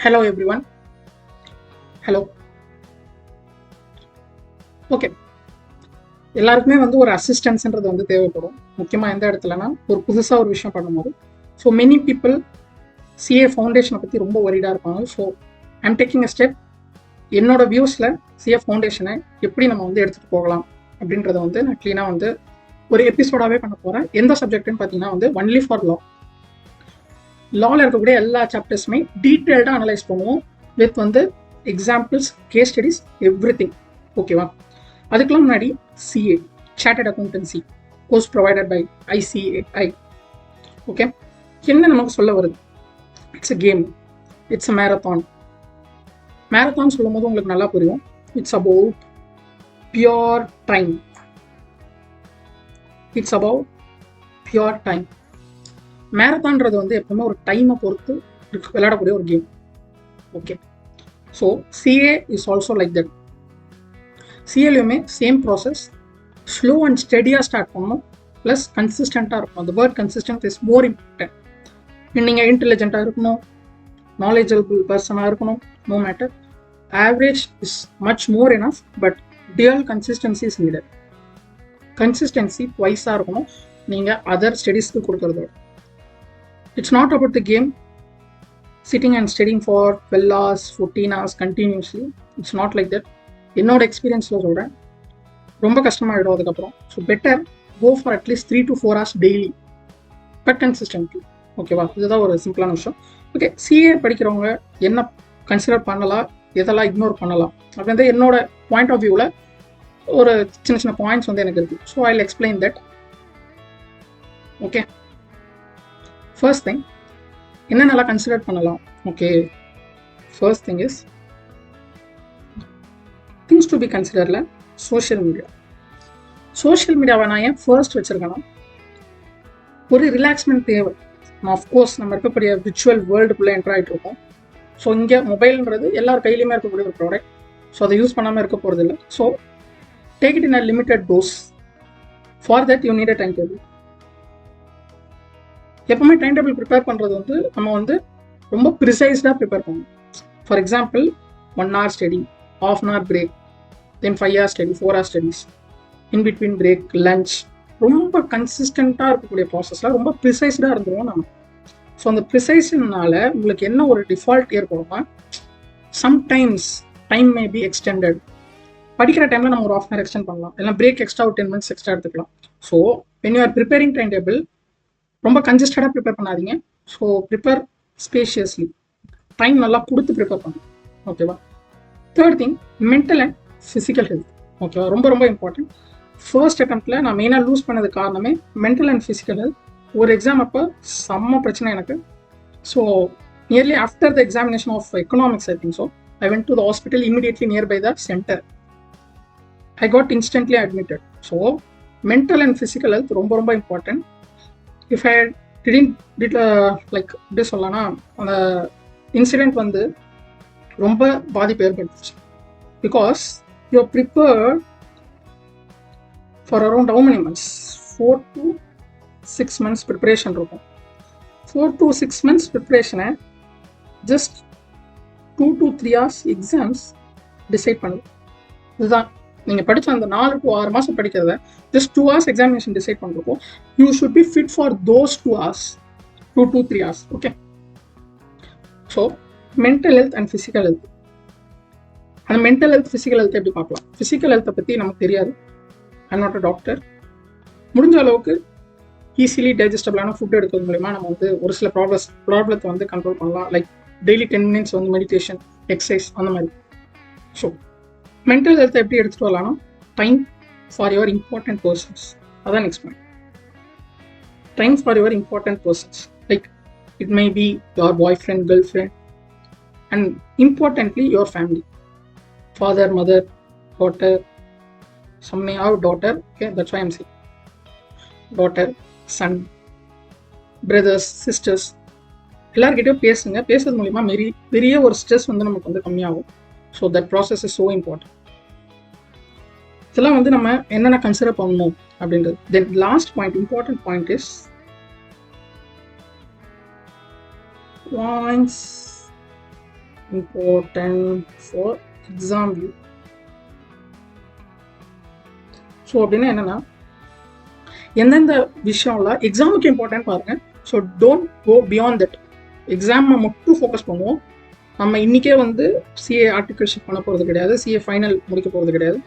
Hello everyone. Hello. Okay, எல்லாருக்குமே ஒரு அசிஸ்டன்ஸ்ன்றது தேவைப்படும். முக்கியமாக எந்த இடத்துலனா ஒரு புதுசாக ஒரு விஷயம் பண்ணும்போது. ஸோ மெனி பீப்புள் சிஏ ஃபவுண்டேஷனை பற்றி ரொம்ப ஒரிடாக இருப்பாங்க. So I'm taking a step. என்னோட வியூஸில் சிஏ ஃபவுண்டேஷனை எப்படி நம்ம எடுத்துகிட்டு போகலாம் அப்படின்றத நான் க்ளீனாக ஒரு எபிசோடாகவே பண்ண போகிறேன். எந்த சப்ஜெக்ட்னு பார்த்தீங்கன்னா ஒன்லி ஃபார் லா. லாவில் இருக்கக்கூடிய எல்லா சாப்டர்ஸுமே டீட்டெயில்டாக அனலைஸ் பண்ணுவோம் with examples, case studies, everything. ஓகேவா? அதுக்கெல்லாம் முன்னாடி CA chartered accountancy course provided by ICAI. Okay, என்ன நமக்கு சொல்ல வருது? It's a game, it's a marathon. Marathon சொல்லும் போது உங்களுக்கு நல்லா புரியும். It's about pure time. It's about pure time. மேரத்தான்றது எப்பவுமே ஒரு டைமை பொறுத்து விளையாடக்கூடிய ஒரு game. Okay, so CA is also like that. சிஏலையுமே சேம் ப்ராசஸ், ஸ்லோ அண்ட் ஸ்டெடியாக ஸ்டார்ட் பண்ணணும், ப்ளஸ் கன்சிஸ்டண்ட்டாக இருக்கும். அந்த word consistent is more important. நீங்கள் இன்டெலிஜென்ட்டாக இருக்கணும், நாலேஜபிள் பர்சனாக இருக்கணும், no matter. Average is much more enough, but டியல் கன்சிஸ்டன்சி இஸ் நீடட். கன்சிஸ்டன்சி ட்வைஸாக இருக்கணும் நீங்கள் அதர் ஸ்டடீஸ்க்கு கொடுக்குறதோட. It's not about the game, sitting and studying for 12 hours, 14 hours continuously. It's not like that. என்னோட எக்ஸ்பீரியன்ஸில் சொல்கிறேன், ரொம்ப கஷ்டமாகிடும் அதுக்கப்புறம். So better go for at least 3 to 4 hours daily, but consistently. ஓகேவா? இதுதான் ஒரு சிம்பிளான விஷயம். ஓகே, சிஏ படிக்கிறவங்க என்ன கன்சிடர் பண்ணலாம், எதெல்லாம் இக்னோர் பண்ணலாம் அப்படின்றது என்னோட பாயிண்ட் ஆஃப் வியூவில் ஒரு சின்ன சின்ன பாயிண்ட்ஸ் எனக்கு இருக்குது. So I will explain that. Okay, first thing என்னென்னலாம் கன்சிடர் பண்ணலாம்? Okay, first thing is things to be considered social media. Social மீடியாவை நான் ஏன் ஃபர்ஸ்ட் வச்சுருக்கேன்னா, ஒரு ரிலாக்ஸ்மெண்ட் தேவை. ஆஃப்கோர்ஸ் நம்ம இருக்கக்கூடிய விர்ச்சுவல் வேர்ல்டுக்குள்ளே என்டர் ஆகிட்டு இருக்கோம். ஸோ இங்கே மொபைல்ன்றது எல்லார் கையிலையுமே இருக்கக்கூடிய ஒரு ப்ராடக்ட். ஸோ அதை யூஸ் பண்ணாமல் இருக்க போகிறது இல்லை. So take it in a limited dose. For that you need a time table. எப்பவுமே டைம் டேபிள் ப்ரிப்பேர் பண்ணுறது நம்ம ரொம்ப ப்ரிசைஸ்டாக ப்ரிப்பேர் பண்ணணும். For example 1 hour study, ½ hour break, then 5 hours study, 4 hours studies, in between break, lunch. ரொம்ப கன்சிஸ்டண்ட்டாக இருக்கக்கூடிய ப்ராசஸில் ரொம்ப ப்ரிசைஸ்டாக இருந்துருவோம் நம்ம. ஸோ அந்த ப்ரிசைஸ்னால உங்களுக்கு என்ன ஒரு டிஃபால்ட் ஏற்படும்னா, sometimes time may be extended. படிக்கிற டைமில் நம்ம ஒரு ½ hour எக்ஸ்டெண்ட் பண்ணலாம், இல்லை பிரேக் எக்ஸ்ட்ரா ஒரு 10 minutes எக்ஸ்ட்ரா எடுத்துக்கலாம். So when you are preparing time table, ரொம்ப கன்ஜஸ்டடாக ப்ரிப்பேர் பண்ணாதீங்க. ஸோ ப்ரிப்பேர் ஸ்பேஷியஸ்லி, டைம் நல்லா கொடுத்து ப்ரிப்பேர் பண்ணுங்க. ஓகேவா? Third thing, mental and physical health. ஓகேவா? ரொம்ப ரொம்ப இம்பார்ட்டன்ட். ஃபர்ஸ்ட் அட்டம்ப்டில் நான் மெயினாக லூஸ் பண்ணது காரணமே மென்டல் அண்ட் ஃபிசிக்கல் ஹெல்த். ஒரு எக்ஸாம் அப்போ செம்ம பிரச்சனை எனக்கு. So nearly after the examination of economics, I think so, I went to the hospital immediately near by the centre. I got instantly admitted. So mental and physical health ரொம்ப ரொம்ப important. If I did like எப்படி சொல்லலாம்னா, அந்த incident ரொம்ப பாதிப்பு ஏற்படுத்துச்சு. Because you are prepared for around how many months? 4 to 6 months preparation இருக்கும். 4 to 6 months ப்ரிப்பரேஷனை just 2 to 3 hours exams decide பண்ணுது. இதுதான் நீங்கள் படித்த அந்த 4 to 6 மாதம் படிக்கிறத ஜஸ்ட் 2 hours எக்ஸாமினேஷன் டிசைட் பண்ணுறப்போ you should be fit for those 2 hours, 2 to 3 hours. Okay, so mental health and physical health. அந்த மென்டல் ஹெல்த், ஃபிசிக்கல் ஹெல்த் எப்படி பார்க்கலாம்? ஃபிசிக்கல் ஹெல்த்தை பற்றி நமக்கு தெரியாது. I'm not a doctor. முடிஞ்ச அளவுக்கு ஈஸிலி டைஜஸ்டபிளான ஃபுட் எடுக்கிறது மூலிமா நம்ம ஒரு சில ப்ராப்ளத்தை கண்ட்ரோல் பண்ணலாம். Like daily 10 minutes meditation, exercise, அந்த மாதிரி. ஸோ மென்டல் ஹெல்த்தை எப்படி எடுத்துகிட்டு வரலாம்னா, time for your important persons. அதான் next point. Time for your important persons, like it may be your boyfriend, girlfriend, and importantly your family. Father, mother, daughter, some may have daughter, okay, that's why I'm saying daughter, son, brothers, sisters, எல்லார்கிட்டயும் பேசுங்க. பேசுறது மூலிமா பெரிய ஒரு stress நமக்கு கம்மியாகும். So that process is so important. இதெல்லாம் நம்ம என்னென்ன கன்சிடர் பண்ணணும் அப்படின்றது. Then last point, important point is important for exam view. So அப்படின்னா என்னன்னா எந்தெந்த விஷயம்ல எக்ஸாமுக்கு இம்பார்ட்டன்ட் பாருங்க. So don't go beyond that. எக்ஸாமை மட்டும் ஃபோக்கஸ் பண்ணுவோம். நம்ம இன்றைக்கே வந்து சிஏ ஆர்டிகல்ஷிப் பண்ண போகிறது கிடையாது, சிஏ ஃபைனல் முடிக்க போகிறது கிடையாது.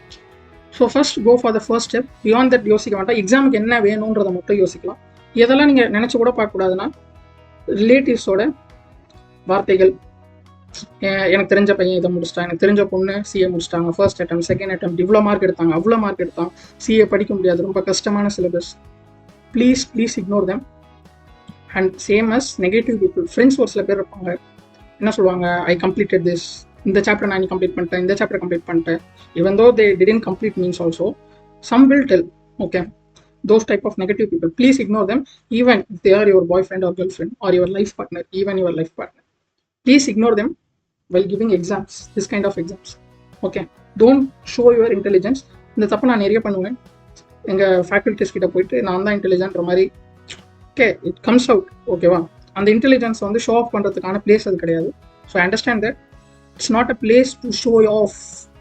So first go for the first step. Beyond that யோசிக்க வேண்டாம். எக்ஸாமுக்கு என்ன வேணுன்றதை மட்டும் யோசிக்கலாம். இதெல்லாம் நீங்கள் நினச்சி கூட பார்க்கக்கூடாதுன்னா ரிலேட்டிவ்ஸோட வார்த்தைகள், எனக்கு தெரிஞ்ச பையன் இதை முடிச்சிட்டாங்க, எனக்கு தெரிஞ்ச பொண்ணு சிஏ முடிச்சிட்டாங்க, ஃபர்ஸ்ட் அட்டம் செகண்ட் அட்டம் இவ்வளோ மார்க் எடுத்தாங்க, அவ்வளோ மார்க் எடுத்தாங்க, சிஏ படிக்க முடியாது, ரொம்ப கஷ்டமான syllabus. Please ignore them. And same as negative people, friends ஒரு சில பேர் இருப்பாங்க, என்ன சொல்லுவாங்க, ஐ கம்ப்ளீட்டட் திஸ், இந்த சாப்டர் நான் கம்ப்ளீட் பண்ணிட்டேன், இந்த சாப்டர் கம்ப்ளீட் பண்ணிட்டேன். Even though they didn't complete means also some will tell. Okay, those type of negative people, please ignore them. Even if they are your boyfriend or girlfriend or your life partner, even your life partner, please ignore them while giving exams, this kind of exams. Okay, don't show your intelligence. இந்த தப்பு நான் நிறைய பண்ணுவேன். எங்கள் faculties கிட்ட போயிட்டு நான் தான் இன்டெலிஜென்ட்ற மாதிரி. Okay, it comes out. ஓகேவா, அந்த இன்டெலிஜென்ஸ் வந்து ஷோ ஆஃப் பண்ணுறதுக்கான பிளேஸ் அது கிடையாது. So I understand that it's not a place to show off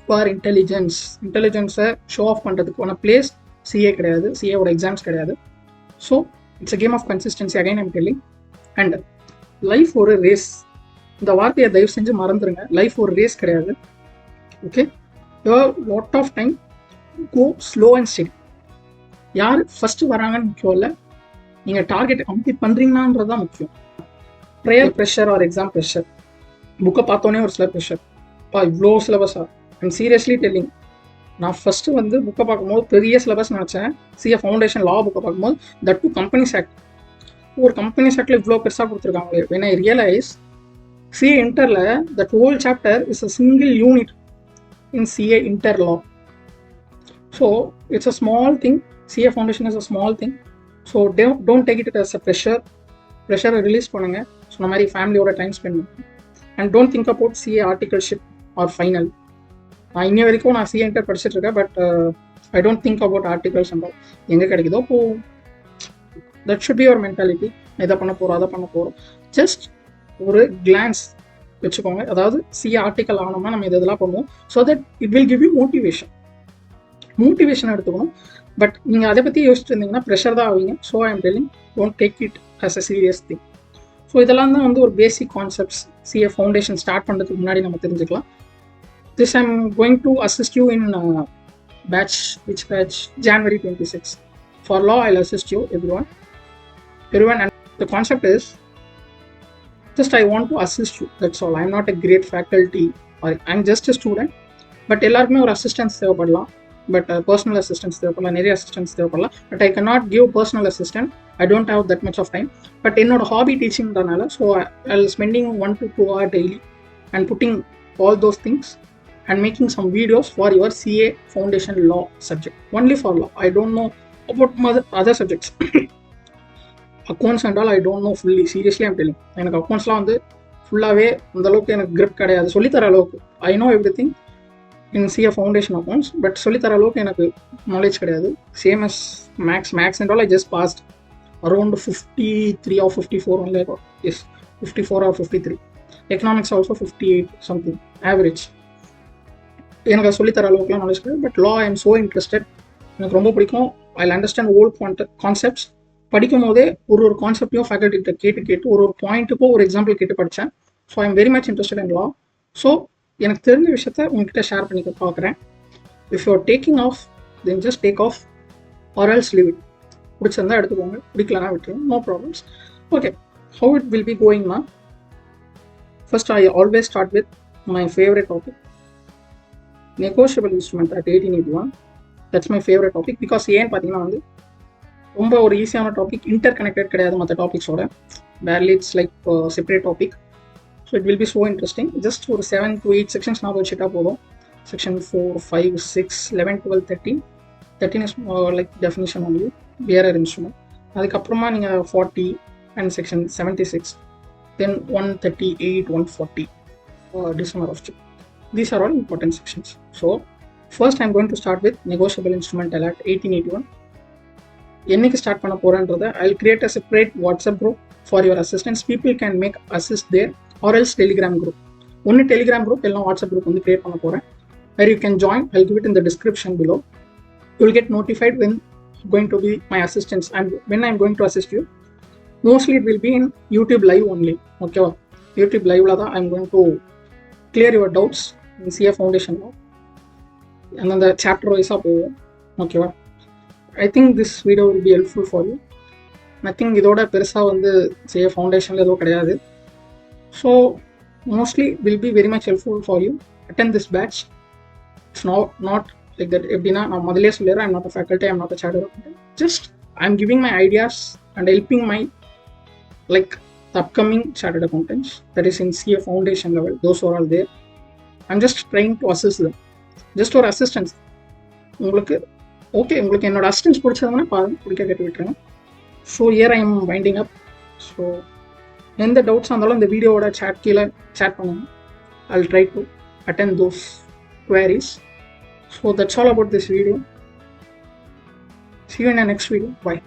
your intelligence. இன்டெலிஜென்ஸை ஷோ ஆஃப் பண்ணுறதுக்கான பிளேஸ் சிஏ கிடையாது, சிஏவோட எக்ஸாம்ஸ் கிடையாது. So it's a game of consistency. Again I'm telling. And life ஒரு race. இந்த வார்த்தையை தயவு செஞ்சு மறந்துடுங்க. லைஃப் ஒரு ரேஸ் கிடையாது. Okay, lot of time, go slow and steady. யார் ஃபர்ஸ்ட் வராங்கன்னு முக்கியம் இல்லை, நீங்கள் டார்கெட்டை கம்ப்ளீட் பண்ணுறீங்கன்னான்றது தான் முக்கியம். Peer pressure R exam pressure, புக்கை பார்த்தோன்னே ஒரு சில ப்ரெஷர், இவ்வளோ சிலபஸா. I'm seriously telling. நான் ஃபஸ்ட்டு வந்து புக்கை பார்க்கும்போது பெரிய சிலபஸ் நினச்சேன். சிஏ ஃபவுண்டேஷன் லா புக்கை பார்க்கும்போது தட் டு கம்பெனிஸ் ஆக்ட். ஒரு கம்பெனிஸ் ஆக்டில் இவ்வளோ பெருசாக கொடுத்துருக்காங்களே. when I realize CA இன்டரில் that whole chapter is a single unit in CA inter law. So it's a small thing. CA foundation is a small thing. So don't take it as a ப்ரெஷரை release பண்ணுங்கள். சொன்ன மாதிரி ஃபேமிலியோட time spend பண்ணுங்க. And don't think about CA articleship or final. நான் இன்னி வரைக்கும் நான் சிஏ இன்டர் படிச்சுட்டு இருக்கேன். But I don't think about articles and எங்கே கிடைக்குதோ அப்போ that should be your mentality. இதை பண்ண போகிறோம், அதை பண்ண போகிறோம். ஜஸ்ட் ஒரு கிளான்ஸ் வச்சுக்கோங்க. அதாவது சிஏ ஆர்டிக்கல் ஆனோம்னா நம்ம இதெல்லாம் பண்ணுவோம். So that it will give you motivation எடுத்துக்கணும். பட் நீங்கள் அதை பற்றி யோசிச்சுட்டு இருந்தீங்கன்னா ப்ரெஷர் தான் ஆவீங்க. So I am telling, don't take it as a serious thing. So இதெல்லாம் தான் வந்து ஒரு basic concepts. CA foundation start பண்ணுறதுக்கு முன்னாடி நம்ம தெரிஞ்சுக்கலாம். This I'm going to assist you in batch January 26. For law, I'll assist you, everyone. And the concept is just I want to assist you. That's all. I'm not a great faculty, or I'm just a student. But எல்லாருக்குமே ஒரு assistance தேவைப்படலாம். But personal assistance தேவைப்படலாம், நிறைய assistance தேவைப்படலாம். But I cannot give personal assistant. I don't have that much of time. But என்னோட hobby டீச்சிங்கிறதுனால, so I'll spending 1 to 2 hours daily and putting all those things and making some videos for your CA foundation law subject, only for law. I don't know about other subjects. Accounts and all I don't know fully. Seriously I'm telling. எனக்கு அக்கௌண்ட்ஸ்லாம் வந்து ஃபுல்லாகவே அந்த அளவுக்கு எனக்கு grip கிடையாது. சொல்லித்தர அளவுக்கு I know everything in CA foundation accounts. But சொல்லித்தர அளவுக்கு எனக்கு நாலேஜ் கிடையாது. Same as maths and all I just passed around 53 or 54 only. Yes, 54 or 53. Economics also 58 something average. எனக்கு சொல்லித்தர அளவுக்குலாம் நாலேஜ் கிடையாது. But law I am so interested. எனக்கு ரொம்ப பிடிக்கும். I understand old concepts. படிக்கும் போதே ஒரு கான்செப்டையும் ஃபேக்கல்ட்டிகிட்ட கேட்டு ஒரு பாயிண்ட்டுக்கும் ஒரு எக்ஸாம்பிள் கேட்டு படித்தேன். So I am very much interested in law. So எனக்கு தெரிஞ்ச விஷயத்த உங்ககிட்ட ஷேர் பண்ணிக்க பார்க்குறேன். If you are taking off then just take off or else leave it. பிடிச்சிருந்தா எடுத்துக்கோங்க, பிடிக்கலனா விட்டுருங்க, no problems. Okay, how it will be கோயிங்னா, first I always start with my favourite topic, negotiable instrument at 1881. That's my favorite topic because ஏன்னு பார்த்தீங்கன்னா வந்து ரொம்ப ஒரு ஈஸியான டாபிக், இன்டர் கனெக்டட் கிடையாது மற்ற டாபிக்ஸோட. Fairly it's like separate topic. So it will be so interesting. Just ஒரு 7 to 8 செக்ஷன்ஸ் நான் வச்சுட்டா போதும். Section 4, 5, 6, 11, 12, 13 is like definition only, bearer instrument. அதுக்கப்புறமா நீங்கள் 40 and section 76, then 138, 140 dishonour of. These are all important sections. So first I'm going to start with negotiable instrumental act 1881. என்னைக்கு start பண்ண போறேன்றதை I'll create a separate WhatsApp group for your assistants. People can make assist there or else Telegram group. ஒன்று Telegram group இல்லைனா WhatsApp group வந்து create பண்ண போகிறேன். Where you can join. I'll give it in the description below. You will get notified when going to be my assistance and when I'm going to assist you. Mostly it will be in YouTube live only. Okay, YouTube live la I'm going to clear your doubts in CA foundation now. And then the chapter wise up. Okay, I think this video will be helpful for you. Nothing இதோட பெருசாக வந்து CA ஃபவுண்டேஷனில் எதுவும் கிடையாது. So mostly will be very much helpful for you. Attend this batch. It's not like that. எப்படின்னா நான் முதலே சொல்லிடுறேன், I'm not a faculty, I'm not a chartered accountant. Just I'm giving my ideas and helping my like the upcoming chartered accountants that is in CA foundation level. Those are all there. I'm just trying to assist them. Just ஒரு assistance. உங்களுக்கு okay, உங்களுக்கு என்னோட assistance பிடிச்சதுன்னா பாருங்க, பிடிக்க கேட்டு விட்டுருங்க. So here I am winding up. So எந்த டவுட்ஸாக இருந்தாலும் இந்த வீடியோவோட கீழே சேட் பண்ணுங்க. I'll try to attend those queries. So that's all about this video. See you in the next video. Bye.